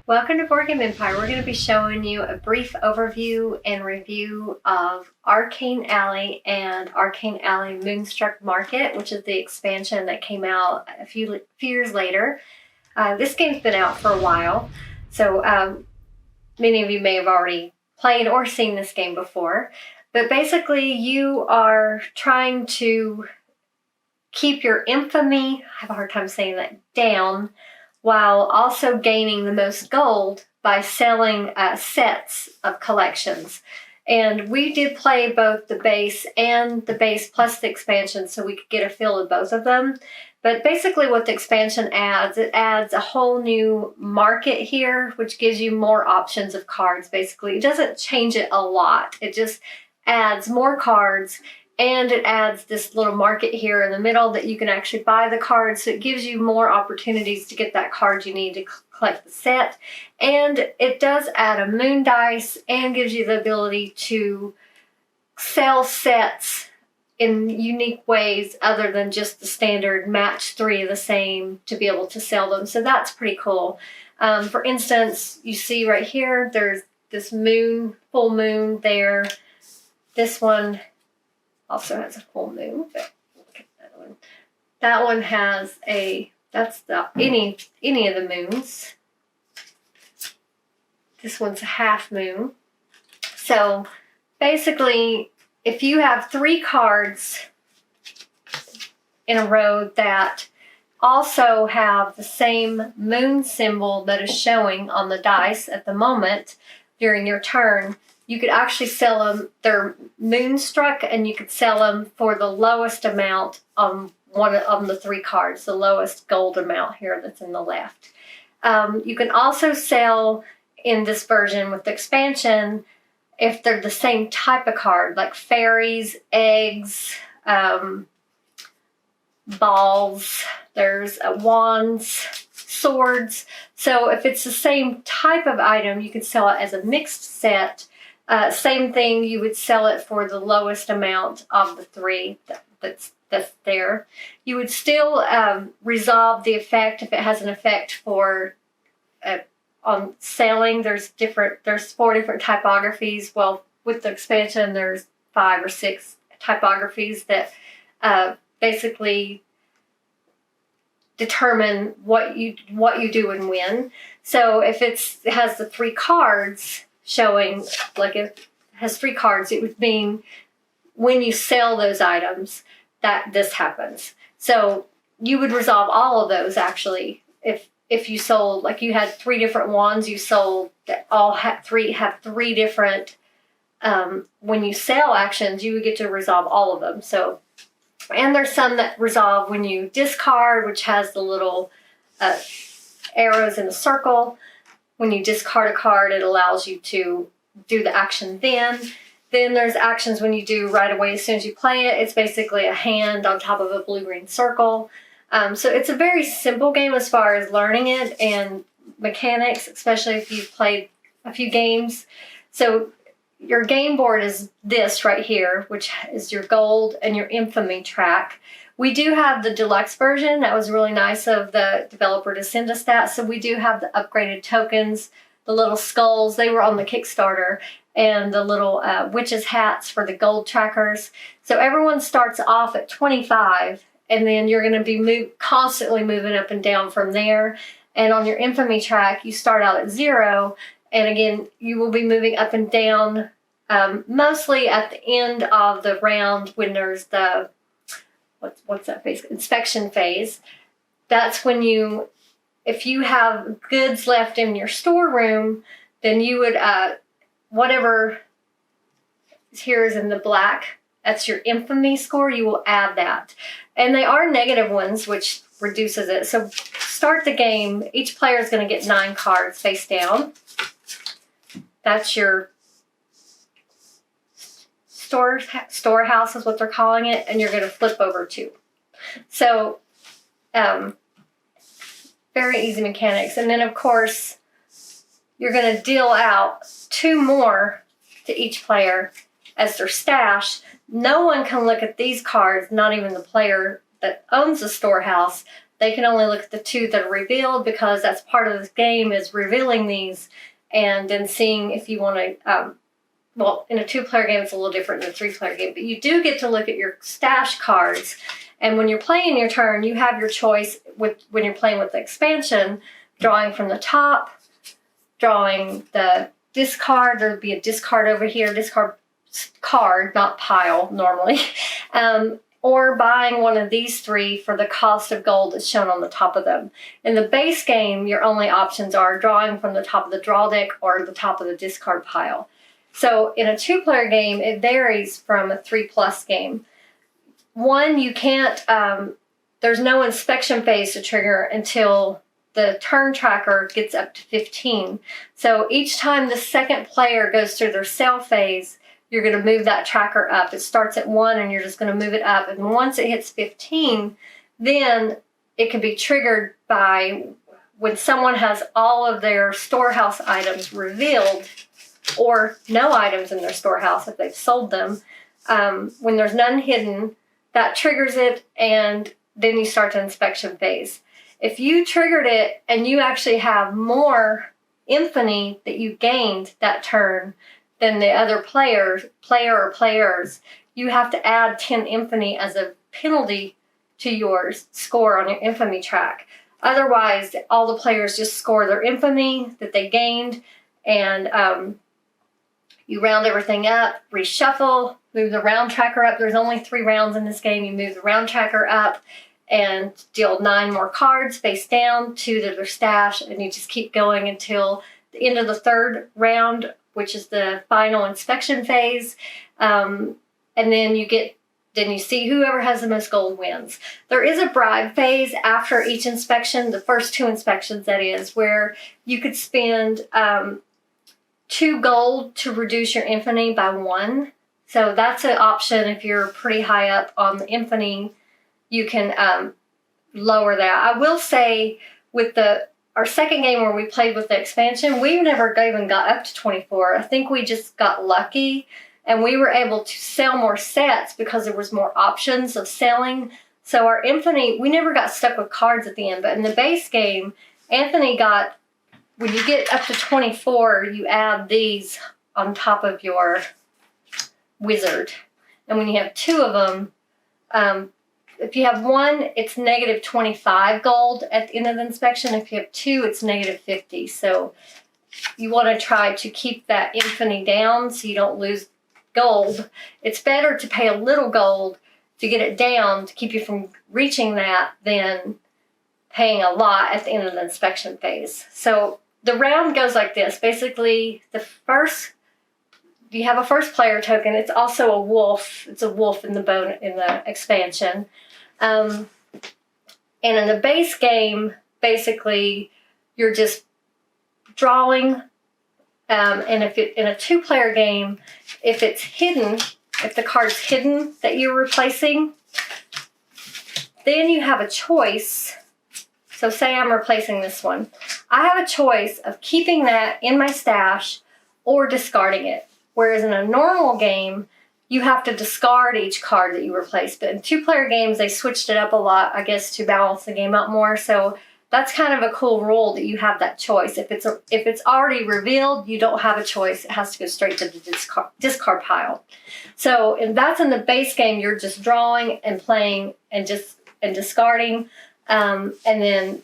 Welcome to Board Game Empire. We're going to be showing you a brief overview and review of Arcane Alley and Arcane Alley Moonstruck Market, which is the expansion that came out a few years later. This game's been out for a while, so many of you may have already played or seen this game before. But basically, you are trying to keep your infamy, I have a hard time saying that, down, while also gaining the most gold by selling sets of collections. And we did play both the base and the base plus the expansion, so we could get a feel of both of them. But basically what the expansion adds, it adds a whole new market here, which gives you more options of cards, basically. It doesn't change it a lot. It just adds more cards, and it adds this little market here in the middle that you can actually buy the cards, so it gives you more opportunities to get that card you need to collect the set. And it does add a moon dice and gives you the ability to sell sets in unique ways other than just the standard match 3 of the same to be able to sell them. So that's pretty cool. For instance, you see right here, there's this moon, full moon there. This one also has a full moon, but look at that one. That one has that's any of the moons. This one's a half moon. So basically, if you have 3 cards in a row that also have the same moon symbol that is showing on the dice at the moment during your turn, you could actually sell them. They're moonstruck, and you could sell them for the lowest amount on one of the 3 cards, the lowest gold amount here that's in the left. You can also sell in this version with the expansion if they're the same type of card, like fairies, eggs, balls, there's wands, swords. So if it's the same type of item, you could sell it as a mixed set. Same thing, you would sell it for the lowest amount of the 3 that's there. You would still resolve the effect if it has an effect for on selling. There's 4 different typographies. Well, with the expansion, there's 5 or 6 typographies that basically determine what you do and when. So if it has the 3 cards showing, like if it has 3 cards, it would mean when you sell those items that this happens. So you would resolve all of those actually. If you sold, like you had 3 different wands you sold that all have 3 different, when you sell actions, you would get to resolve all of them. So, and there's some that resolve when you discard, which has the little arrows in a circle. When you discard a card, it allows you to do the action then. Then there's actions when you do right away as soon as you play it. It's basically a hand on top of a blue-green circle. So it's a very simple game as far as learning it and mechanics, especially if you've played a few games. So your game board is this right here, which is your gold and your infamy track. We do have the deluxe version. That was really nice of the developer to send us that. So we do have the upgraded tokens, the little skulls. They were on the Kickstarter, and the little witches' hats for the gold trackers. So everyone starts off at 25, and then you're going to be constantly moving up and down from there. And on your infamy track, you start out at 0, and again, you will be moving up and down, mostly at the end of the round when there's the what's that phase? Inspection phase. That's when if you have goods left in your storeroom, then you would, whatever here is in the black, that's your infamy score, you will add that. And they are negative ones, which reduces it. So start the game, each player is going to get 9 cards face down. That's your storehouse is what they're calling it, and you're going to flip over 2. So very easy mechanics. And then of course you're going to deal out 2 more to each player as their stash. No one can look at these cards, not even the player that owns the storehouse. they can only look at the 2 that are revealed, because that's part of this game, is revealing these and then seeing if you want to, well, in a 2-player game, it's a little different than a 3-player game, but you do get to look at your stash cards. And when you're playing your turn, you have your choice when you're playing with the expansion, drawing from the top, drawing the discard. There'll be a discard over here, discard card, not pile normally, or buying one of these 3 for the cost of gold that's shown on the top of them. In the base game, your only options are drawing from the top of the draw deck or the top of the discard pile. So in a 2-player game, it varies from a 3+ game. One, you can't, there's no inspection phase to trigger until the turn tracker gets up to 15. So each time the second player goes through their sale phase, you're going to move that tracker up. It starts at 1 and you're just going to move it up. And once it hits 15, then it can be triggered by when someone has all of their storehouse items revealed, or no items in their storehouse if they've sold them. When there's none hidden, that triggers it, and then you start the inspection phase. If you triggered it and you actually have more infamy that you gained that turn than the other player or players, you have to add 10 infamy as a penalty to your score on your infamy track. Otherwise, all the players just score their infamy that they gained, and you round everything up, reshuffle, move the round tracker up. There's only 3 rounds in this game. You move the round tracker up and deal 9 more cards face down, 2 to their stash, and you just keep going until the end of the 3rd round, which is the final inspection phase. And then you see whoever has the most gold wins. There is a bribe phase after each inspection, the first 2 inspections that is, where you could spend 2 gold to reduce your infamy by 1. So that's an option. If you're pretty high up on the infamy, you can lower that. I will say with our second game where we played with the expansion, we never even got up to 24. I think we just got lucky, and we were able to sell more sets because there was more options of selling. So our infamy, we never got stuck with cards at the end. But in the base game, Anthony got, when you get up to 24, you add these on top of your wizard. And when you have 2 of them, if you have 1, it's negative 25 gold at the end of the inspection. If you have 2, it's negative 50. So you want to try to keep that infamy down so you don't lose gold. It's better to pay a little gold to get it down to keep you from reaching that than paying a lot at the end of the inspection phase. So the round goes like this. Basically, you have a first player token. It's also a wolf. It's a wolf in the expansion. And in the base game, basically, you're just drawing. And if in a 2-player game, if it's hidden, if the card's hidden that you're replacing, then you have a choice. So say I'm replacing this one. I have a choice of keeping that in my stash or discarding it. Whereas in a normal game, you have to discard each card that you replace. But in 2-player games, they switched it up a lot, I guess, to balance the game out more. So that's kind of a cool rule that you have that choice. If it's already revealed, you don't have a choice. It has to go straight to the discard pile. So that's in the base game. You're just drawing and playing and discarding. And then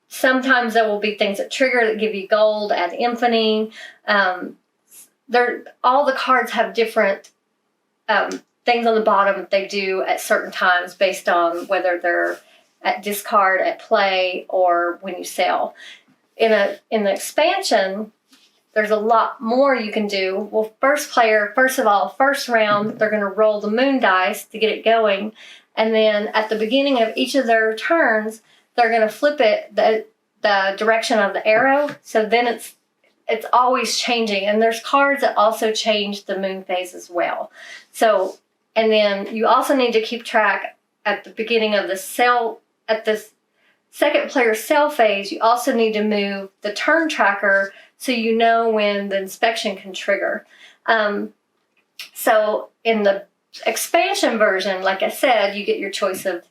sometimes there will be things that trigger that give you gold, add infamy. All the cards have different things on the bottom that they do at certain times based on whether they're at discard, at play, or when you sell. In the expansion, there's a lot more you can do. Well, first round, they're going to roll the moon dice to get it going. And then at the beginning of each of their turns, they're going to flip it the direction of the arrow. So then it's always changing. And there's cards that also change the moon phase as well. So, and then you also need to keep track at the beginning of at the second player sell phase, you also need to move the turn tracker so you know when the inspection can trigger. So in the expansion version, like I said, you get your choice of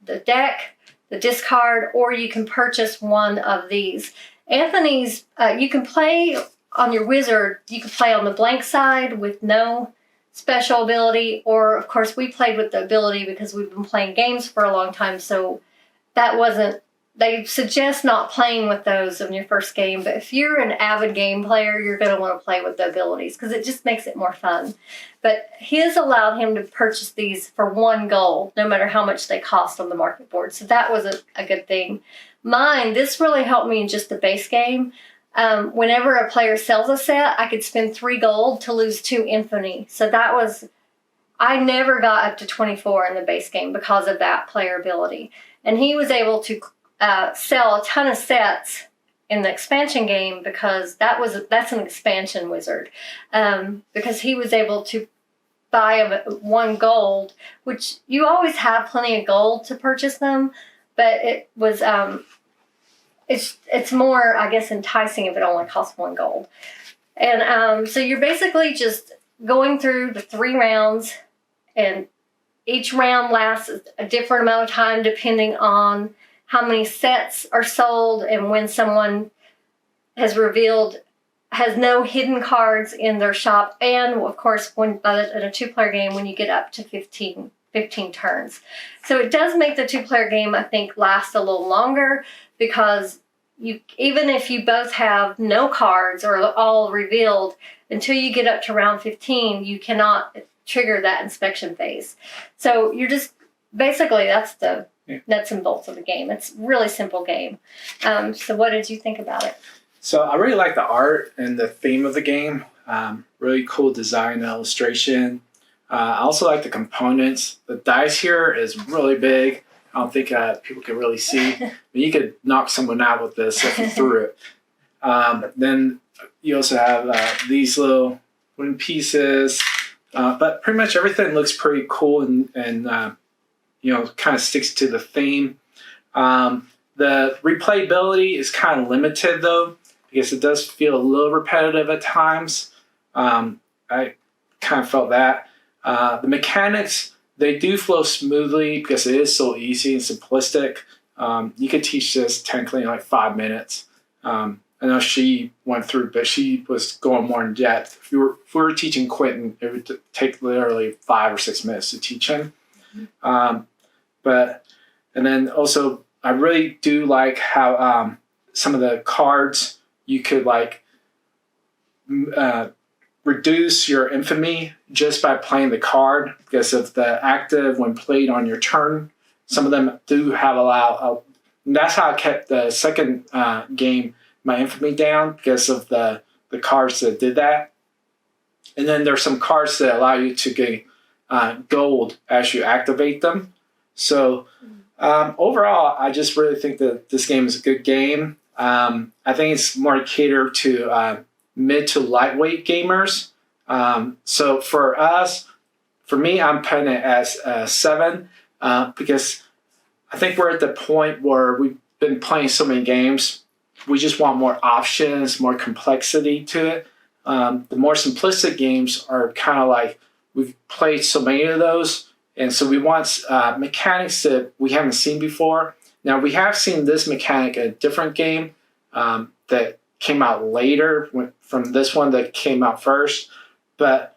the deck, the discard, or you can purchase one of these. Anthony's, you can play on your wizard, you can play on the blank side with no special ability, or of course we played with the ability because we've been playing games for a long time, so that wasn't, they suggest not playing with those in your first game, but if you're an avid game player, you're going to want to play with the abilities because it just makes it more fun. But his allowed him to purchase these for 1 gold, no matter how much they cost on the market board. So that was a good thing. Mine, this really helped me in just the base game. Whenever a player sells a set, I could spend 3 gold to lose 2 infamy. So that was, I never got up to 24 in the base game because of that player ability. And he was able to sell a ton of sets in the expansion game because that's an expansion wizard. Because he was able to buy 1 gold, which you always have plenty of gold to purchase them, but it was it's more, I guess, enticing if it only costs 1 gold. And so you're basically just going through the 3 rounds, and each round lasts a different amount of time depending on how many sets are sold and when someone has no hidden cards in their shop, and of course in a 2-player game when you get up to 15 turns. So it does make the 2-player game, I think, last a little longer because even if you both have no cards or all revealed, until you get up to round 15, you cannot trigger that inspection phase. So you're just, basically that's the nuts and bolts of the game. It's a really simple game. So what did you think about it? So I really like the art and the theme of the game. Really cool design and illustration. I also like the components. The dice here is really big. I don't think people can really see. But you could knock someone out with this if you threw it. Then you also have these little wooden pieces. But pretty much everything looks pretty cool and kind of sticks to the theme. The replayability is kind of limited though, because it does feel a little repetitive at times. I kind of felt that. The mechanics, they do flow smoothly because it is so easy and simplistic. You could teach this technically in like 5 minutes. I know she went through, but she was going more in depth. If we were teaching Quentin, it would take literally 5 or 6 minutes to teach him. And then also, I really do like how some of the cards you could reduce your infamy just by playing the card because of the active when played on your turn. Some of them do have and that's how I kept the second game, my infamy down, because of the cards that did that. And then there's some cards that allow you to get gold as you activate them. So overall, I just really think that this game is a good game. I think it's more catered to mid to lightweight gamers. So for me, I'm putting it as a 7 because I think we're at the point where we've been playing so many games. We just want more options, more complexity to it. The more simplistic games are kind of like we've played so many of those. And so we want mechanics that we haven't seen before. Now, we have seen this mechanic in a different game that came out later from this one that came out first. But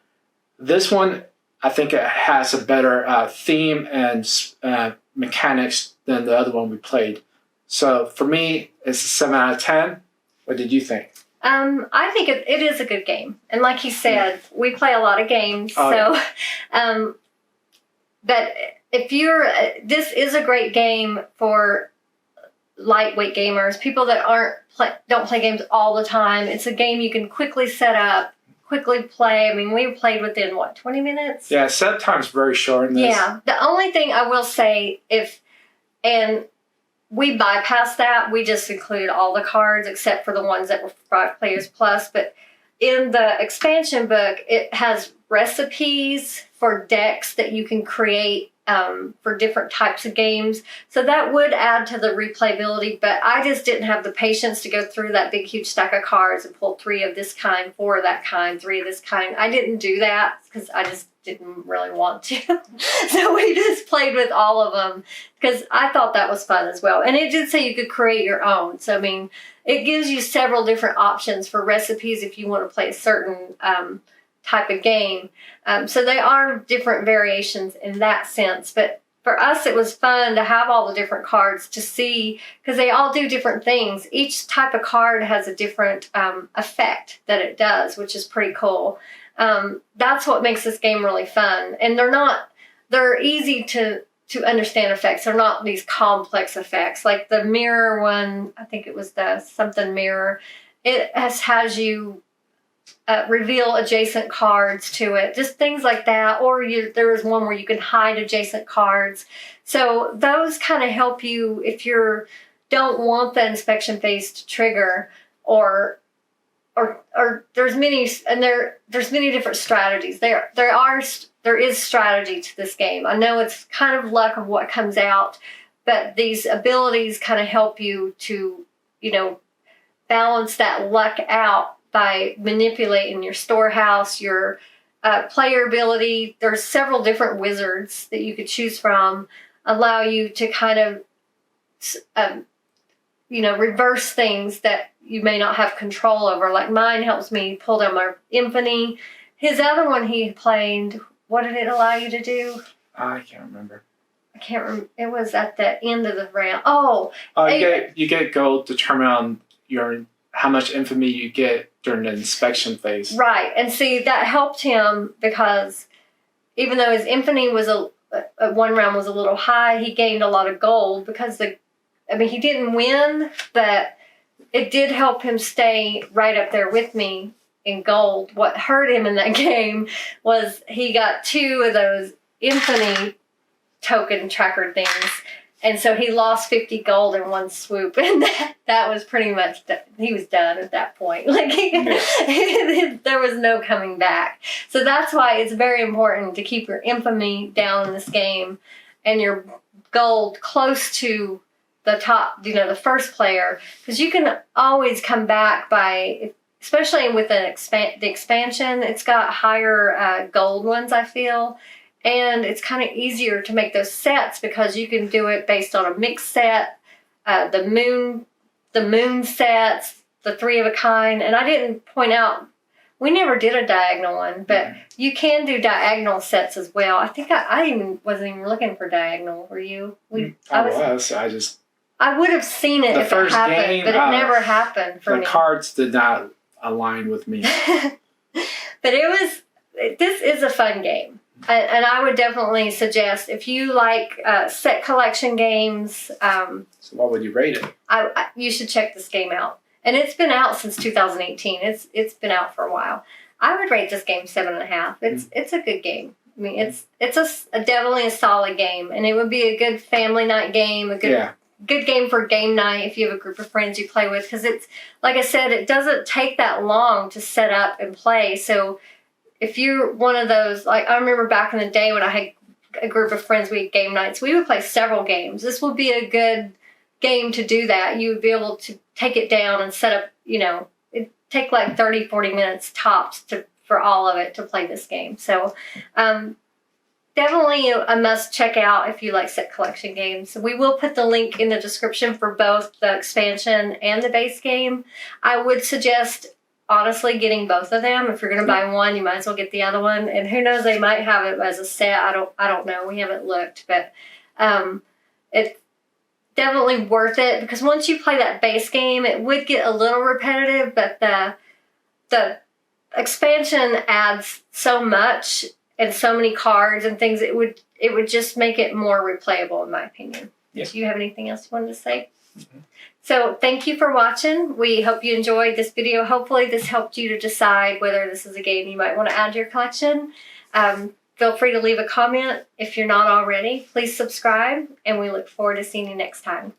this one, I think it has a better theme and mechanics than the other one we played. So for me, it's a 7 out of 10. What did you think? I think it is a good game. And like he said, we play a lot of games. But this is a great game for lightweight gamers, people that don't play games all the time. It's a game you can quickly set up, quickly play. I mean, we played within 20 minutes? Yeah, set time's very short in this. Yeah. The only thing I will say, and we bypassed that, we just included all the cards except for the ones that were 5 players plus. But in the expansion book, it has recipes for decks that you can create for different types of games. So that would add to the replayability, but I just didn't have the patience to go through that big, huge stack of cards and pull 3 of this kind, 4 of that kind, 3 of this kind. I didn't do that because I just didn't really want to. So we just played with all of them because I thought that was fun as well. And it did say you could create your own. So, I mean, it gives you several different options for recipes if you want to play a certain type of game. So they are different variations in that sense. But for us, it was fun to have all the different cards to see, because they all do different things. Each type of card has a different effect that it does, which is pretty cool. That's what makes this game really fun. And they're easy to understand effects. They're not these complex effects. Like the mirror one, I think it was the something mirror, it has you reveal adjacent cards to it, just things like that. Or there was one where you can hide adjacent cards. So those kind of help you if you don't want the inspection phase to trigger, or there's many, and there's many different strategies. There is strategy to this game. I know it's kind of luck of what comes out, but these abilities kind of help you to, balance that luck out by manipulating your storehouse, your player ability. There's several different wizards that you could choose from, allow you to kind of, reverse things that you may not have control over. Like mine helps me pull down my infamy. His other one he played, what did it allow you to do? I can't remember. I can't remember. It was at the end of the round. You get gold to determine how much infamy you get during the inspection phase. Right. And see, that helped him because even though his infamy was one round was a little high, he gained a lot of gold because he didn't win, but it did help him stay right up there with me in gold. What hurt him in that game was he got 2 of those infamy token tracker things. And so he lost 50 gold in one swoop. And that was pretty much, he was done at that point. There was no coming back. So that's why it's very important to keep your infamy down in this game and your gold close to the top, the first player. Because you can always come back by, especially with the expansion, it's got higher gold ones, I feel. And it's kind of easier to make those sets because you can do it based on a mixed set, the moon sets, the 3 of a kind. And I didn't point out, we never did a diagonal one, but you can do diagonal sets as well. I think I wasn't even looking for diagonal. Were you? I would have seen it if it happened, but it never happened for me. The cards did not align with me. But this is a fun game. And I would definitely suggest, if you like set collection games. So what would you rate it? You should check this game out. And it's been out since 2018. It's been out for a while. I would rate this game 7.5. It's a good game. I mean, it's definitely a solid game, and it would be a good family night game. Good game for game night if you have a group of friends you play with. Because it's, like I said, it doesn't take that long to set up and play. So if you're one of those, like I remember back in the day when I had a group of friends, we had game nights, we would play several games. This would be a good game to do that. You would be able to take it down and set up, it'd take like 30, 40 minutes tops for all of it to play this game. So definitely a must check out if you like set collection games. We will put the link in the description for both the expansion and the base game. I would suggest, honestly, getting both of them. If you're going to buy one, you might as well get the other one. And who knows, they might have it as a set. I don't know. We haven't looked, but it's definitely worth it because once you play that base game, it would get a little repetitive, but the expansion adds so much and so many cards and things. It would just make it more replayable, in my opinion. Yeah. Do you have anything else you wanted to say? Mm-hmm. So thank you for watching. We hope you enjoyed this video. Hopefully this helped you to decide whether this is a game you might want to add to your collection. Feel free to leave a comment if you're not already. Please subscribe, and we look forward to seeing you next time.